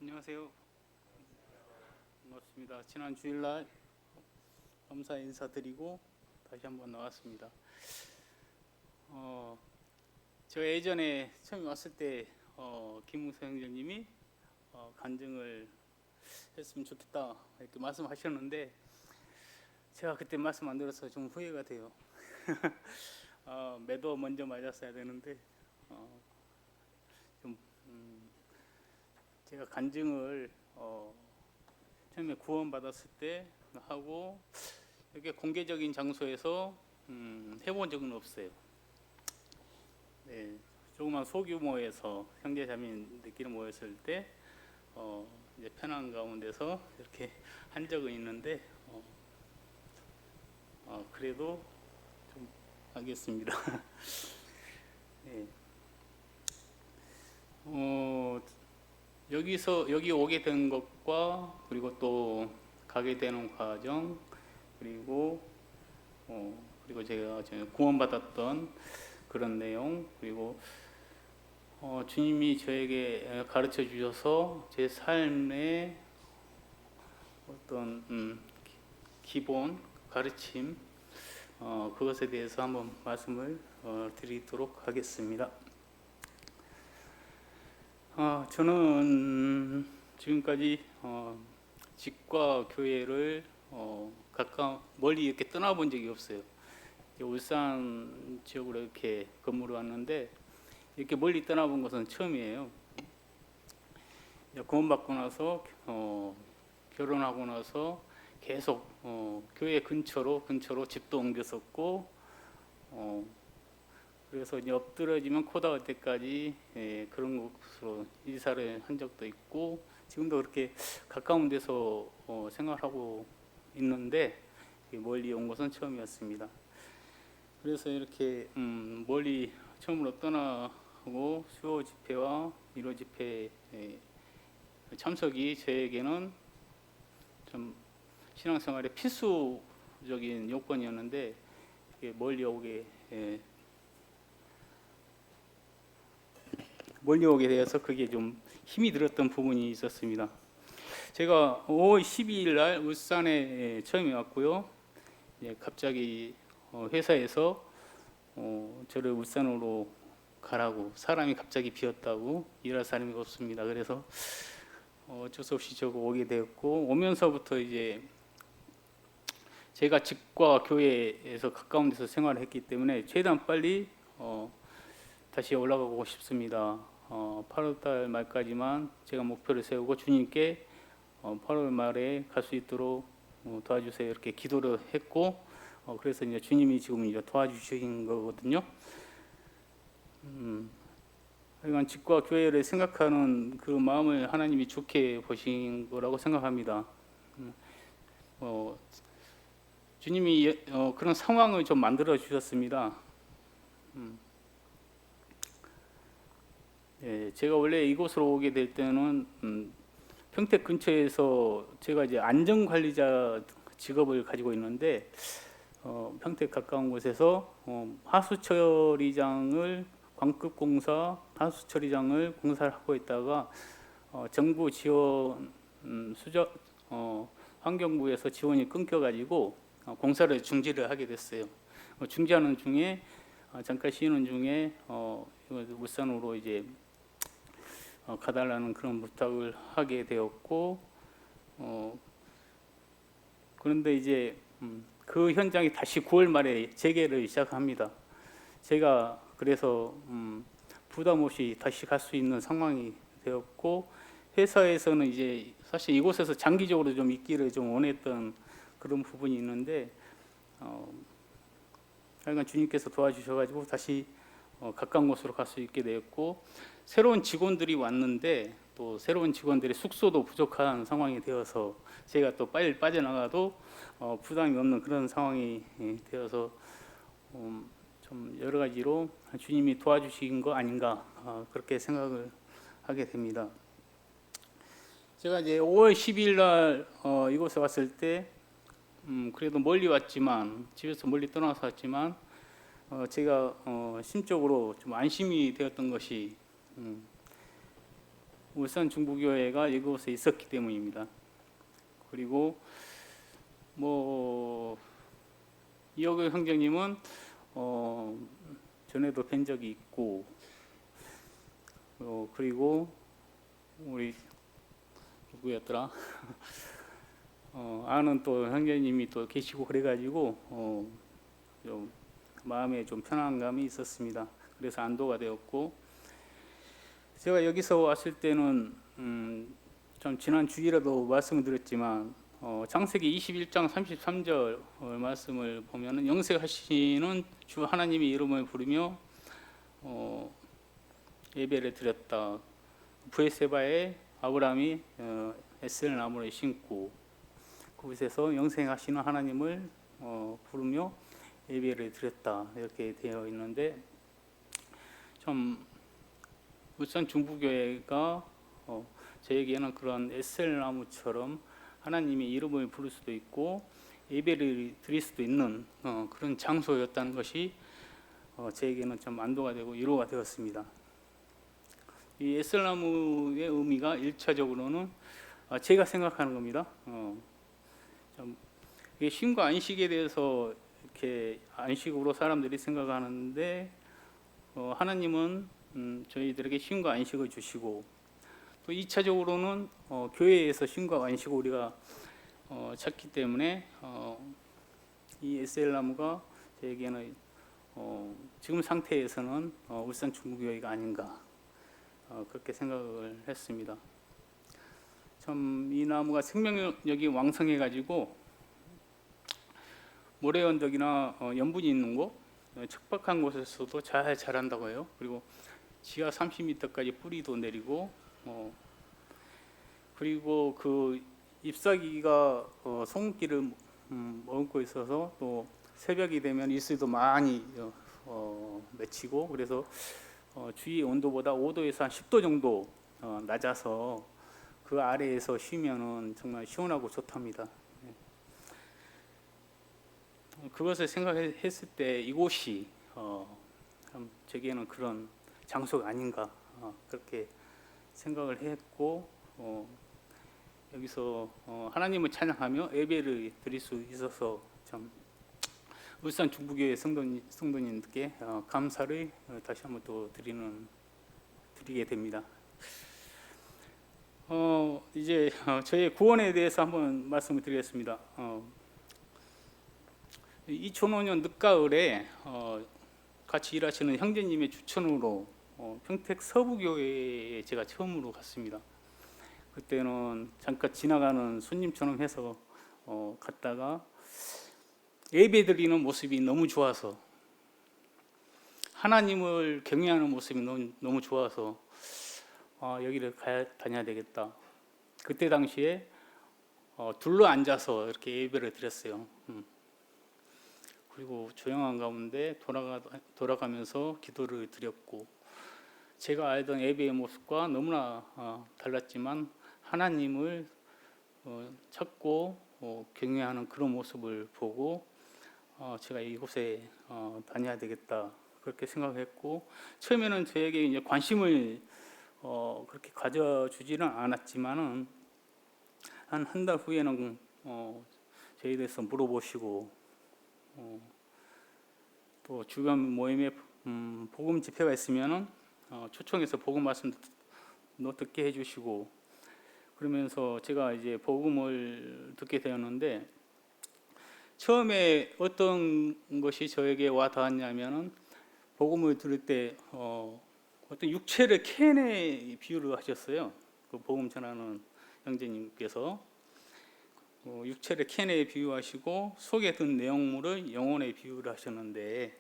안녕하세요. 반갑습니다. 지난 주일날 감사 인사드리고 다시 한번 나왔습니다. 제가 예전에 처음 왔을 때 김웅서 형제님이 간증을 했으면 좋겠다 이렇게 말씀하셨는데 제가 그때 말씀 안 들어서 좀 후회가 돼요. 매도 먼저 맞았어야 되는데 좀 제가 간증을 처음에 구원받았을 때 하고 이렇게 공개적인 장소에서 해본 적은 없어요. 네, 조그만 소규모에서 형제자매들끼리 모였을 때 이제 편한 가운데서 이렇게 한 적은 있는데 그래도 좀 하겠습니다. 네. 여기 오게 된 것과 그리고 또 가게 되는 과정 그리고 제가 구원받았던 그런 내용 그리고 주님이 저에게 가르쳐 주셔서 제 삶의 어떤 기본 가르침 그것에 대해서 한번 말씀을 드리도록 하겠습니다. 저는 지금까지 집과 교회를 멀리 이렇게 떠나본 적이 없어요. 울산 지역으로 이렇게 근무를 왔는데 이렇게 멀리 떠나본 것은 처음이에요. 구원받고 나서 결혼하고 나서 계속 교회 근처로 집도 옮겼었고 그래서 이제 엎드러지면 코 닿을 때까지 그런 곳으로 이사를 한 적도 있고 지금도 그렇게 가까운 데서 생활하고 있는데 멀리 온 것은 처음이었습니다. 그래서 이렇게 멀리 처음으로 떠나고 수요 집회와 위로 집회 참석이 저에게는 좀 신앙생활의 필수적인 요건이었는데 멀리 오게 되어서 그게 좀 힘이 들었던 부분이 있었습니다. 제가 5월 12일 날 울산에 처음 왔고요. 갑자기 회사에서 저를 울산으로 가라고 사람이 갑자기 비었다고 일할 사람이 없습니다. 그래서 어쩔 수 없이 저거 오게 되었고 오면서부터 이제 제가 집과 교회에서 가까운 데서 생활을 했기 때문에 최대한 빨리 다시 올라가고 싶습니다. 8월달 말까지만 제가 목표를 세우고 주님께 8월 말에 갈 수 있도록 도와주세요 이렇게 기도를 했고 그래서 이제 주님이 지금 이제 도와주신 거거든요. 하여간 집과 교회를 생각하는 그 마음을 하나님이 좋게 보신 거라고 생각합니다. 주님이 그런 상황을 좀 만들어 주셨습니다. 제가 원래 이곳으로 오게 될 때는 평택 근처에서 제가 이제 안전관리자 직업을 가지고 있는데 평택 가까운 곳에서 하수처리장을 광급공사 하수처리장을 공사를 하고 있다가 정부 지원 환경부에서 지원이 끊겨가지고 공사를 중지를 하게 됐어요. 중지하는 중에 잠깐 쉬는 중에 울산으로 이제 가달라는 그런 부탁을 하게 되었고 그런데 이제 그 현장이 다시 9월 말에 재개를 시작합니다. 제가 그래서 부담 없이 다시 갈 수 있는 상황이 되었고 회사에서는 이제 사실 이곳에서 장기적으로 좀 있기를 좀 원했던 그런 부분이 있는데 하여간 주님께서 도와주셔가지고 다시 가까운 곳으로 갈 수 있게 되었고 새로운 직원들이 왔는데 또 새로운 직원들의 숙소도 부족한 상황이 되어서 제가 또 빨리 빠져나가도 부담이 없는 그런 상황이 되어서 좀 여러 가지로 주님이 도와주신 거 아닌가 그렇게 생각을 하게 됩니다. 제가 이제 5월 12일 날 이곳에 왔을 때 그래도 멀리 왔지만 집에서 멀리 떠나서 왔지만 제가 심적으로 좀 안심이 되었던 것이 울산 중부교회가 이곳에 있었기 때문입니다. 그리고 뭐 이혁일 형제님은 전에도 뵌 적이 있고, 그리고 우리 누구였더라? 아는 또 형제님이 또 계시고 그래가지고 좀 마음에 좀 편안감이 있었습니다. 그래서 안도가 되었고, 제가 여기서 왔을 때는 좀 지난 주일에도 말씀을 드렸지만 창세기 21장 33절 말씀을 보면은 영생하시는 주 하나님의 이름을 부르며 예배를 드렸다. 브에세바에 아브라함이 에셀 나무를 심고 그곳에서 영생하시는 하나님을 부르며 예배를 드렸다, 이렇게 되어 있는데, 좀 울산 중부교회가 저에게는 그런 에셀 나무처럼 하나님의 이름을 부를 수도 있고 예배를 드릴 수도 있는 그런 장소였다는 것이 저에게는 좀 안도가 되고 위로가 되었습니다. 이 에셀나무의 의미가 1차적으로는 제가 생각하는 겁니다. 이게 쉼과 안식에 대해서 이렇게 안식으로 사람들이 생각하는데, 하나님은 저희들에게 쉼과 안식을 주시고, 또 2차적으로는 교회에서 쉼과 안식을 우리가 찾기 때문에 이 에셀나무가 저에게는 지금 상태에서는 울산 중부교회가 아닌가, 그렇게 생각을 했습니다. 참 이 나무가 생명력이 왕성해 가지고 모래 언덕이나 염분이 있는 곳, 척박한 곳에서도 잘 자란다고 해요. 그리고 지하 30m까지 뿌리도 내리고, 그리고 그 잎사귀가 소금기를 머금고 있어서 또 새벽이 되면 이슬도 많이 맺히고, 그래서 주위 온도보다 5도에서 한 10도 정도 낮아서 그 아래에서 쉬면은 정말 시원하고 좋답니다. 그것을 생각했을 때 이곳이 참 제게는 그런 장소가 아닌가, 그렇게 생각을 했고, 여기서 하나님을 찬양하며 예배를 드릴 수 있어서 참 울산 중부교회 성도님들께 감사를 다시 한번 또 드리게 됩니다. 이제 저의 구원에 대해서 한번 말씀을 드리겠습니다. 2005년 늦가을에 같이 일하시는 형제님의 추천으로 평택 서부교회에 제가 처음으로 갔습니다. 그때는 잠깐 지나가는 손님처럼 해서 갔다가 예배 드리는 모습이 너무 좋아서, 하나님을 경외하는 모습이 너무 좋아서 여기를 다녀야 되겠다. 그때 당시에 둘러 앉아서 이렇게 예배를 드렸어요. 그리고 조용한 가운데 돌아가면서 기도를 드렸고, 제가 알던 예배의 모습과 너무나 달랐지만 하나님을 찾고 경외하는 그런 모습을 보고 제가 이곳에 다녀야 되겠다, 그렇게 생각했고, 처음에는 저에게 이제 관심을 그렇게 가져주지는 않았지만은 한 달 후에는 저에 대해서 물어보시고, 또 주변 모임에 복음 집회가 있으면은 초청해서 복음 말씀도 듣게 해주시고, 그러면서 제가 이제 복음을 듣게 되었는데, 처음에 어떤 것이 저에게 와 닿았냐면은, 복음을 들을 때 어떤 육체를 캔에 비유를 하셨어요. 그 복음 전하는 형제님께서 육체를 캔에 비유하시고 속에 든 내용물을 영혼에 비유를 하셨는데,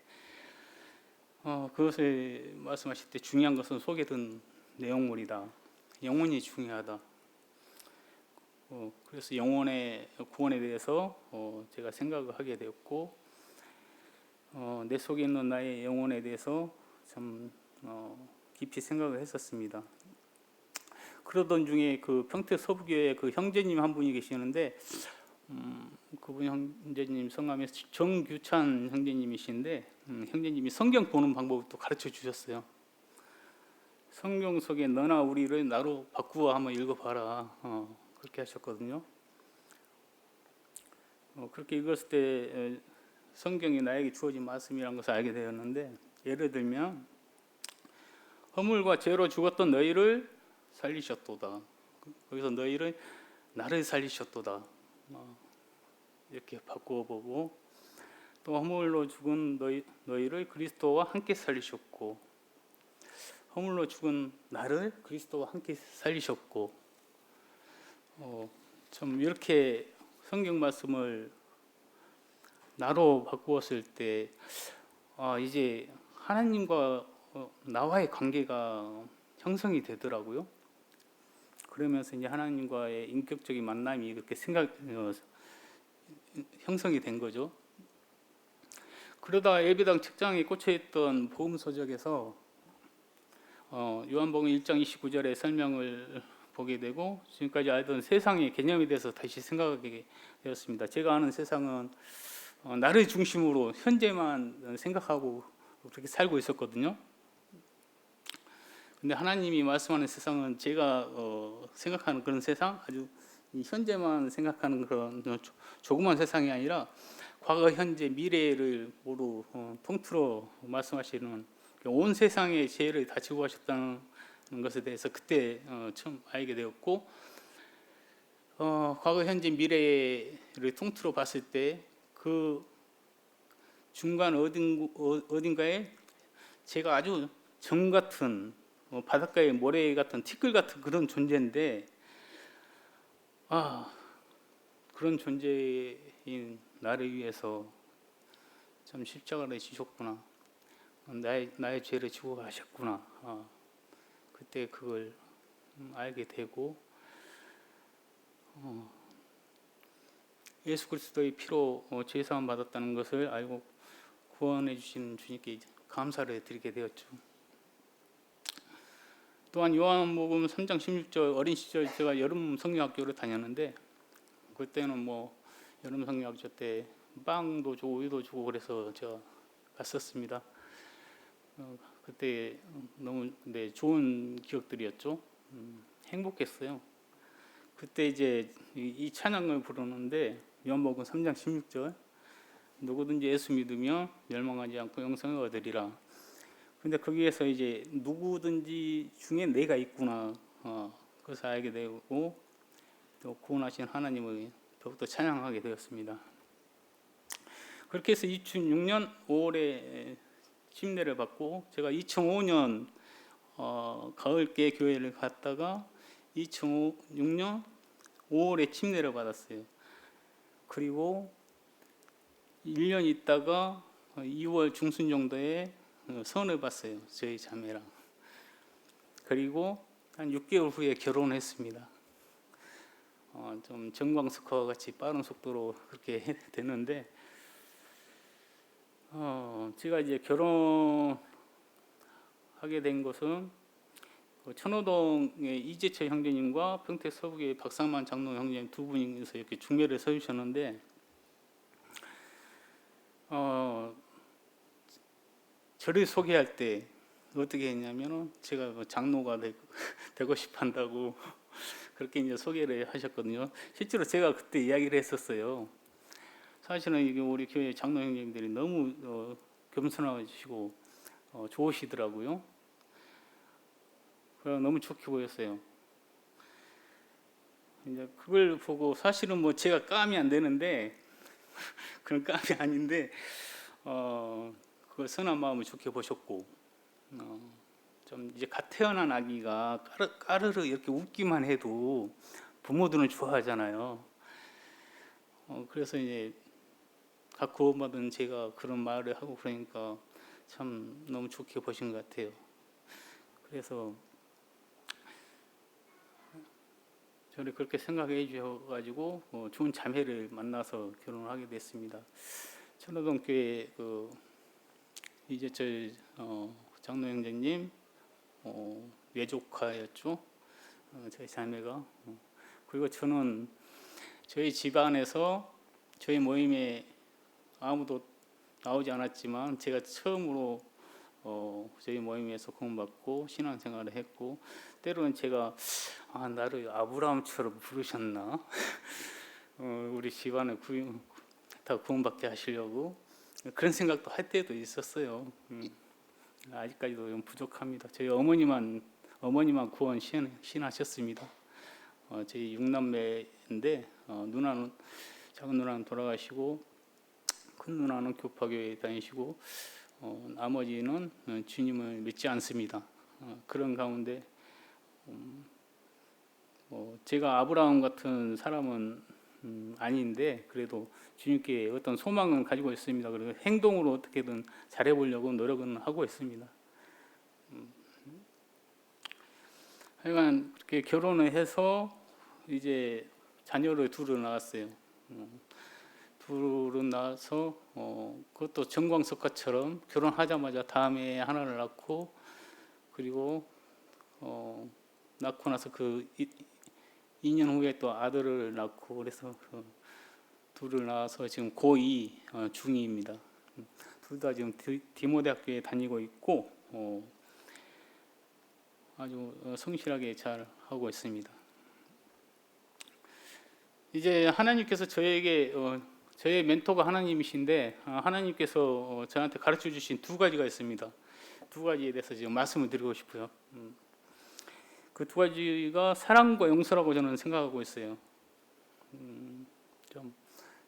그것을 말씀하실 때 중요한 것은 속에 든 내용물이다, 영혼이 중요하다. 그래서 영혼의 구원에 대해서 제가 생각을 하게 되었고, 내 속에 있는 나의 영혼에 대해서 참 깊이 생각을 했었습니다. 그러던 중에 그 평택 서부교회 그 형제님 한 분이 계시는데, 그분 형제님 성함이 정규찬 형제님이신데, 형제님이 성경 보는 방법을 또 가르쳐 주셨어요. 성경 속에 너나 우리를 나로 바꾸어 한번 읽어봐라. 그렇게 하셨거든요. 그렇게 읽었을 때 성경이 나에게 주어진 말씀이라는 것을 알게 되었는데, 예를 들면 허물과 죄로 죽었던 너희를 살리셨도다. 거기서 너희를 나를 살리셨도다. 이렇게 바꾸어보고, 또 허물로 죽은 너희를 그리스도와 함께 살리셨고, 허물로 죽은 나를 그리스도와 함께 살리셨고, 참 이렇게 성경 말씀을 나로 바꾸었을 때 이제 하나님과 나와의 관계가 형성이 되더라고요. 그러면서 이제 하나님과의 인격적인 만남이 그렇게 형성이 된 거죠. 그러다 예배당 책장에 꽂혀있던 복음서적에서 요한복음 1장 29절의 설명을 보게 되고, 지금까지 알던 세상의 개념에 대해서 다시 생각하게 되었습니다. 제가 아는 세상은 나를 중심으로 현재만 생각하고 그렇게 살고 있었거든요. 근데 하나님이 말씀하는 세상은 제가 생각하는 그런 세상, 아주 현재만 생각하는 그런 조그만 세상이 아니라 과거, 현재, 미래를 모두 통틀어 말씀하시는 온 세상의 죄를 다 지고 가셨다는 것에 대해서 그때 처음 알게 되었고, 과거, 현재, 미래를 통틀어 봤을 때 그 중간 어딘가에 제가 아주 정 같은 바닷가의 모래 같은 티끌 같은 그런 존재인데, 그런 존재인 나를 위해서 참 십자가를 지셨구나, 나의 죄를 지고 가셨구나. 그때 그걸 알게 되고, 예수 그리스도의 피로 죄 사함 받았다는 것을 알고 구원해 주신 주님께 감사를 드리게 되었죠. 또한 요한복음 3장 16절, 어린 시절 제가 여름 성경학교를 다녔는데, 그때는 여름 성경학교 때 빵도 주고 우유도 주고 그래서 제가 갔었습니다. 그때 너무 좋은 기억들이었죠. 행복했어요. 그때 이제 이 찬양을 부르는데, 요한복음 3장 16절, 누구든지 예수 믿으면 멸망하지 않고 영생을 얻으리라. 근데 거기에서 이제 누구든지 중에 내가 있구나, 그것을 알게 되고, 또 구원하신 하나님을 더욱더 찬양하게 되었습니다. 그렇게 해서 2006년 5월에 침례를 받고, 제가 2005년 가을께 교회를 갔다가 2006년 5월에 침례를 받았어요. 그리고 1년 있다가 2월 중순 정도에 선을 봤어요, 저희 자매랑. 그리고 한 6개월 후에 결혼했습니다. 좀 정광석화와 같이 빠른 속도로 그렇게 됐는데, 제가 이제 결혼하게 된 것은 천호동의 이재철 형제님과 평택 서북의 박상만 장로 형제님 두 분이서 이렇게 중매를 서주셨는데, 저를 소개할 때 어떻게 했냐면은, 제가 장로가 되고 싶어 한다고 그렇게 이제 소개를 하셨거든요. 실제로 제가 그때 이야기를 했었어요. 사실은 이게 우리 교회 장로 형님들이 너무 겸손하시고 좋으시더라고요. 그래서 너무 좋게 보였어요. 이제 그걸 보고, 사실은 제가 감이 안 되는데 그런 감이 아닌데 그걸 선한 마음을 좋게 보셨고, 좀 이제 갓 태어난 아기가 까르르 이렇게 웃기만 해도 부모들은 좋아하잖아요. 그래서 이제 각 구원받은 제가 그런 말을 하고 그러니까 참 너무 좋게 보신 것 같아요. 그래서 저를 그렇게 생각해 주셔가지고 좋은 자매를 만나서 결혼을 하게 됐습니다. 천호동 교회 이재철 장로 형제님 외조카였죠. 저희 자매가. 그리고 저는 저희 집안에서 저희 모임에 아무도 나오지 않았지만 제가 처음으로 저희 모임에서 구원받고 신앙생활을 했고, 때로는 제가 나를 아브라함처럼 부르셨나? 우리 집안을 다 구원받게 하시려고 그런 생각도 할 때도 있었어요. 아직까지도 좀 부족합니다. 저희 어머니만 구원 신하셨습니다. 저희 6남매인데 작은 누나는 돌아가시고 큰 누나는 교파교회 다니시고 나머지는 주님을 믿지 않습니다. 그런 가운데 제가 아브라함 같은 사람은 아닌데 그래도 주님께 어떤 소망은 가지고 있습니다. 그리고 행동으로 어떻게든 잘해보려고 노력은 하고 있습니다. 하여간 그렇게 결혼을 해서 이제 자녀를 둘을 낳았어요. 둘은 낳아서 그것도 정광석가처럼 결혼하자마자 다음에 하나를 낳고, 그리고 낳고 나서 그 2년 후에 또 아들을 낳고, 그래서 둘을 낳아서 지금 고2 중2입니다. 둘 다 지금 디모대학교에 다니고 있고 아주 성실하게 잘 하고 있습니다. 이제 하나님께서 저의 멘토가 하나님이신데, 하나님께서 저한테 가르쳐 주신 두 가지가 있습니다. 두 가지에 대해서 지금 말씀을 드리고 싶어요. 그 두 가지가 사랑과 용서라고 저는 생각하고 있어요. 좀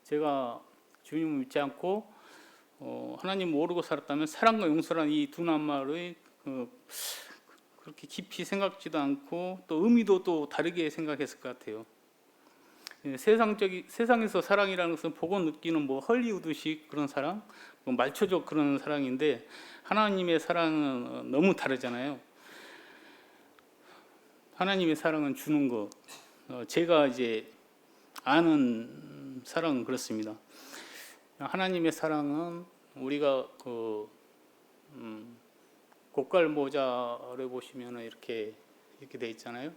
제가 주님을 믿지 않고 하나님 모르고 살았다면 사랑과 용서라는 이 두 낱말을 그렇게 깊이 생각지도 않고 또 의미도 또 다르게 생각했을 것 같아요. 세상에서 사랑이라는 것은 보고 느끼는 뭐 헐리우드식 그런 사랑, 말초적 그런 사랑인데, 하나님의 사랑은 너무 다르잖아요. 하나님의 사랑은 주는 것. 제가 이제 아는 사랑은 그렇습니다. 하나님의 사랑은 우리가 고깔 모자를 보시면 이렇게 돼 있잖아요.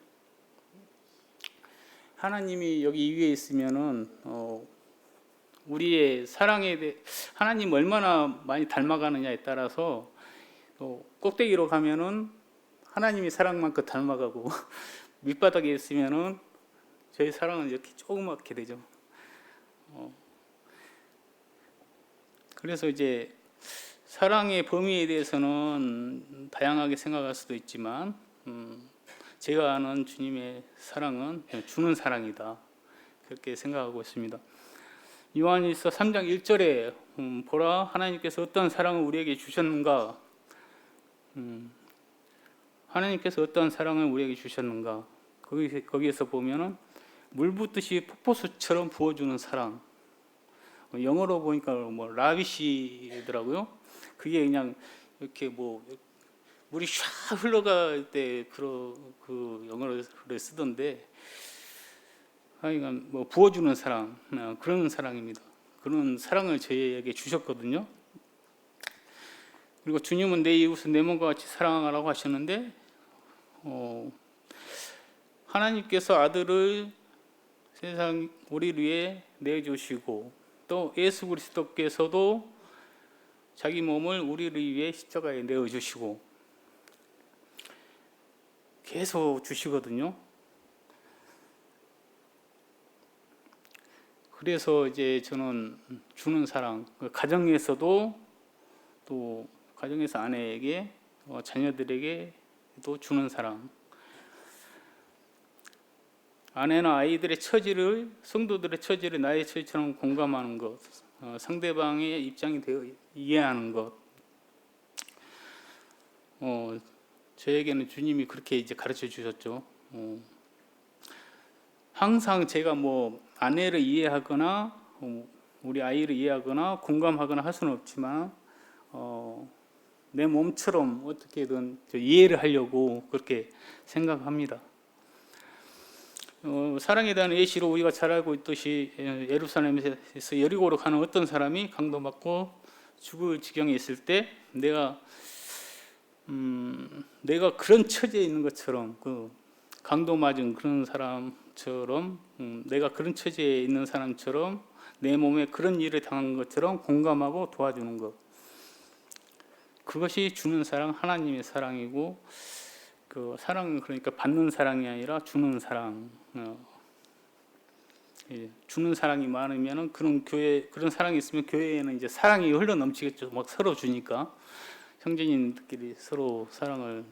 하나님이 여기 위에 있으면은 우리의 사랑에 대해 하나님 얼마나 많이 닮아가느냐에 따라서 꼭대기로 가면은 하나님이 사랑만큼 닮아가고 밑바닥에 있으면은 저희 사랑은 이렇게 조그맣게 되죠. 그래서 이제 사랑의 범위에 대해서는 다양하게 생각할 수도 있지만 제가 아는 주님의 사랑은 주는 사랑이다, 그렇게 생각하고 있습니다. 요한일서 3장 1절에 보라, 하나님께서 어떤 사랑을 우리에게 주셨는가, 하나님께서 어떤 사랑을 우리에게 주셨는가, 거기에서 보면은 물 붓듯이 폭포수처럼 부어주는 사랑, 영어로 보니까 뭐 라비시더라고요. 그게 그냥 이렇게 뭐 물이 샥 흘러갈 때 그 영어를 쓰던데, 하여간 뭐 부어주는 사랑, 그런 사랑입니다. 그런 사랑을 저희에게 주셨거든요. 그리고 주님은 내 이웃을 내 몸과 같이 사랑하라고 하셨는데, 하나님께서 아들을 세상 우리를 위해 내주시고, 또 예수 그리스도께서도 자기 몸을 우리를 위해 십자가에 내어주시고 계속 주시거든요. 그래서 이제 저는 주는 사랑, 가정에서도 또 가정에서 아내에게, 자녀들에게도 주는 사랑, 아내나 아이들의 처지를, 성도들의 처지를 나의 처지처럼 공감하는 것, 상대방의 입장이 되어 이해하는 것, 저에게는 주님이 그렇게 이제 가르쳐 주셨죠. 항상 제가 뭐 아내를 이해하거나 우리 아이를 이해하거나 공감하거나 할 수는 없지만 내 몸처럼 어떻게든 이해를 하려고 그렇게 생각합니다. 사랑에 대한 예시로 우리가 잘 알고 있듯이 예루살렘에서 여리고로 가는 어떤 사람이 강도받고 죽을 지경에 있을 때 내가 그런 처지에 있는 것처럼, 그 강도 맞은 그런 사람처럼, 내가 그런 처지에 있는 사람처럼 내 몸에 그런 일을 당한 것처럼 공감하고 도와주는 것, 그것이 주는 사랑, 하나님의 사랑이고, 그 사랑은 그러니까 받는 사랑이 아니라 주는 사랑. 주는 사랑이 많으면은 그런 사랑이 있으면 교회에는 이제 사랑이 흘러 넘치겠죠. 막 서로 주니까 형제님들끼리 서로 사랑을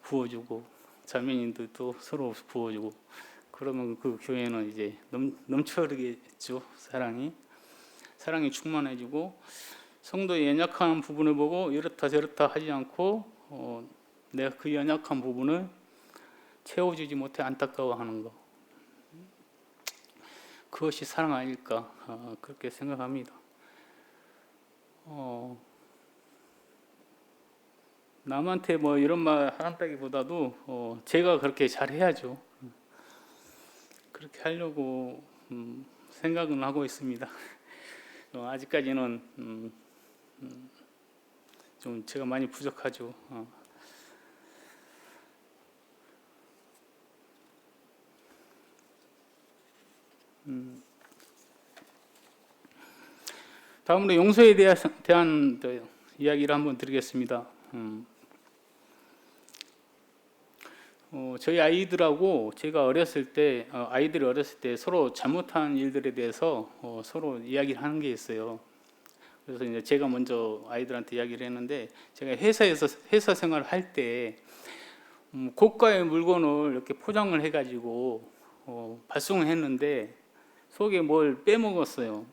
부어주고 자매님들도 서로 부어주고 그러면 그 교회는 이제 넘쳐흐르겠죠. 사랑이 충만해지고 성도의 연약한 부분을 보고 이렇다 저렇다 하지 않고 내가 그 연약한 부분을 채워주지 못해 안타까워하는 것, 그것이 사랑 아닐까 그렇게 생각합니다. 남한테 뭐 이런 말 한다기보다도 제가 그렇게 잘해야죠. 그렇게 하려고 생각은 하고 있습니다. 아직까지는 좀 제가 많이 부족하죠. 다음으로 용서에 대한 이야기를 한번 드리겠습니다. 저희 아이들하고 제가 아이들이 어렸을 때 서로 잘못한 일들에 대해서 서로 이야기를 하는 게 있어요. 그래서 이제 제가 먼저 아이들한테 이야기를 했는데, 제가 회사 생활을 할 때 고가의 물건을 이렇게 포장을 해가지고 발송을 했는데 속에 뭘 빼먹었어요.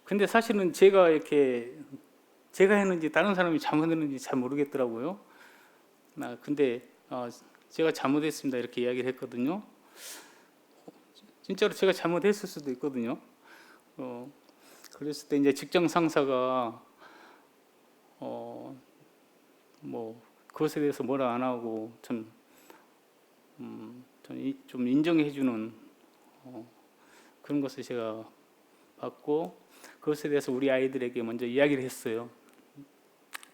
근데 사실은 제가 했는지 다른 사람이 잘못했는지 잘 모르겠더라고요. 근데 제가 잘못했습니다 이렇게 이야기를 했거든요. 진짜로 제가 잘못했을 수도 있거든요. 그랬을 때 이제 직장 상사가 뭐 그것에 대해서 뭐라 안 하고 좀 인정해주는 그런 것을 제가 받고, 그것에 대해서 우리 아이들에게 먼저 이야기를 했어요.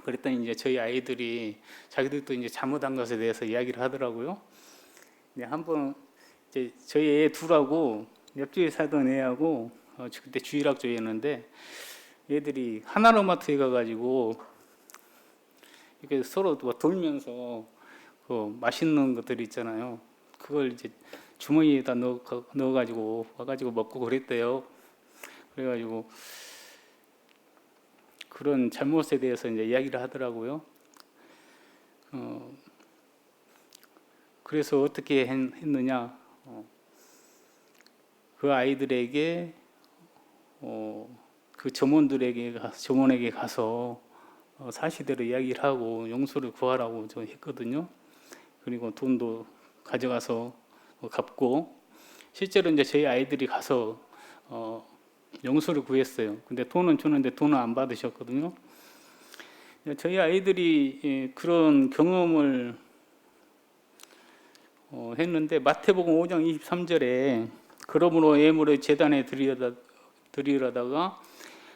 그랬더니 이제 저희 아이들이 자기들도 이제 잘못한 것에 대해서 이야기를 하더라고요. 한번 이제 저희 애 둘하고 옆집에 살던 애하고 그때 주일학교였는데 애들이 하나로마트에 가가지고 이렇게 서로 돌면서 그 맛있는 것들 있잖아요. 그걸 이제 주머니에다 넣어가지고 와가지고 먹고 그랬대요. 그래가지고 그런 잘못에 대해서 이제 이야기를 하더라고요. 그래서 어떻게 했느냐? 그 아이들에게 그 점원에게 가서 사실대로 이야기를 하고 용서를 구하라고 저 했거든요. 그리고 돈도 가져가서 갚고, 실제로 이제 저희 아이들이 가서 용서를 구했어요. 근데 돈은 주는데 돈은 안 받으셨거든요. 저희 아이들이 그런 경험을 했는데 마태복음 5장 23절에 그러므로 예물을 제단에 드리려다가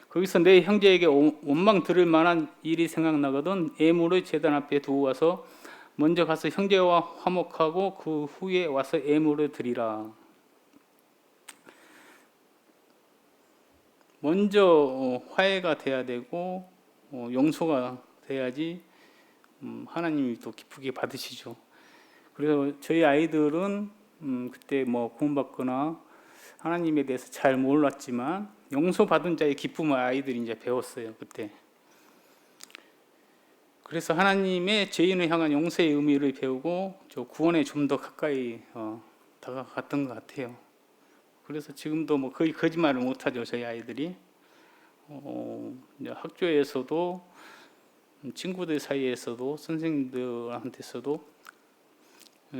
거기서 내 형제에게 원망 들을 만한 일이 생각나거든 예물을 제단 앞에 두고 와서 먼저 가서 형제와 화목하고 그 후에 와서 예물을 드리라. 먼저 화해가 돼야 되고 용서가 돼야지 하나님이 또 기쁘게 받으시죠. 그래서 저희 아이들은 그때 뭐 구원받거나 하나님에 대해서 잘 몰랐지만 용서받은 자의 기쁨을 아이들이 이제 배웠어요. 그때. 그래서 하나님의 죄인을 향한 용서의 의미를 배우고 저 구원에 좀 더 가까이 다가갔던 것 같아요. 그래서 지금도 뭐 거의 거짓말을 못하죠. 저희 아이들이. 학교에서도 친구들 사이에서도 선생님들한테서도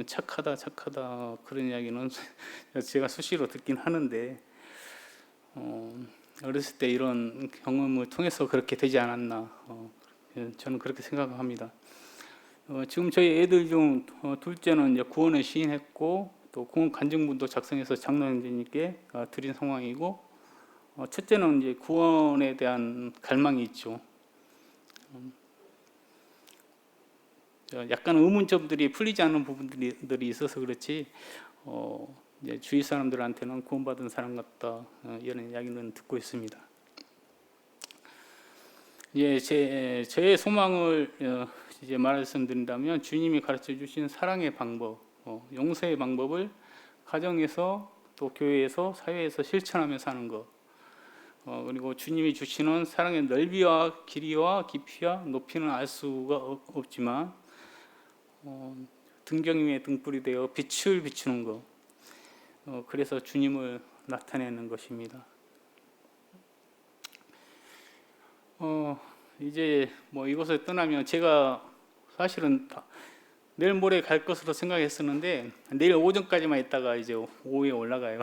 착하다 그런 이야기는 제가 수시로 듣긴 하는데 어렸을 때 이런 경험을 통해서 그렇게 되지 않았나 저는 그렇게 생각합니다. 지금 저희 애들 중 둘째는 이제 구원을 시인했고 또 구원 간증문도 작성해서 장로님께 드린 상황이고, 첫째는 이제 구원에 대한 갈망이 있죠. 약간 의문점들이 풀리지 않는 부분들이 있어서 그렇지 이제 주위 사람들한테는 구원받은 사람 같다 이런 이야기는 듣고 있습니다. 예, 저의 소망을 이제 말씀드린다면 주님이 가르쳐 주신 사랑의 방법, 용서의 방법을 가정에서 또 교회에서 사회에서 실천하며 사는 것, 그리고 주님이 주시는 사랑의 넓이와 길이와 깊이와 높이는 알 수가 없지만 등경 위에 등불이 되어 빛을 비추는 것, 그래서 주님을 나타내는 것입니다. 이제 뭐 이곳을 떠나면 제가 사실은 내일 모레 갈 것으로 생각했었는데 내일 오전까지만 있다가 이제 오후에 올라가요.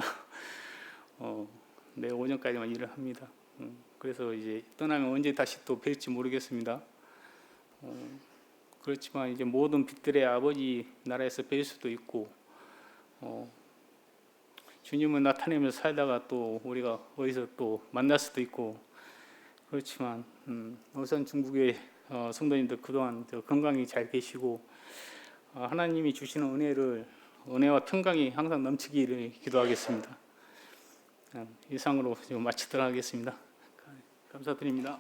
내일 오전까지만 일을 합니다. 그래서 이제 떠나면 언제 다시 또 뵐지 모르겠습니다. 그렇지만 이제 모든 빛들의 아버지 나라에서 뵐 수도 있고 주님을 나타내면서 살다가 또 우리가 어디서 또 만날 수도 있고 그렇지만 우선 중국의 성도님들 그동안 건강히 잘 계시고 하나님이 주시는 은혜와 평강이 항상 넘치기를 기도하겠습니다. 이상으로 지금 마치도록 하겠습니다. 감사드립니다.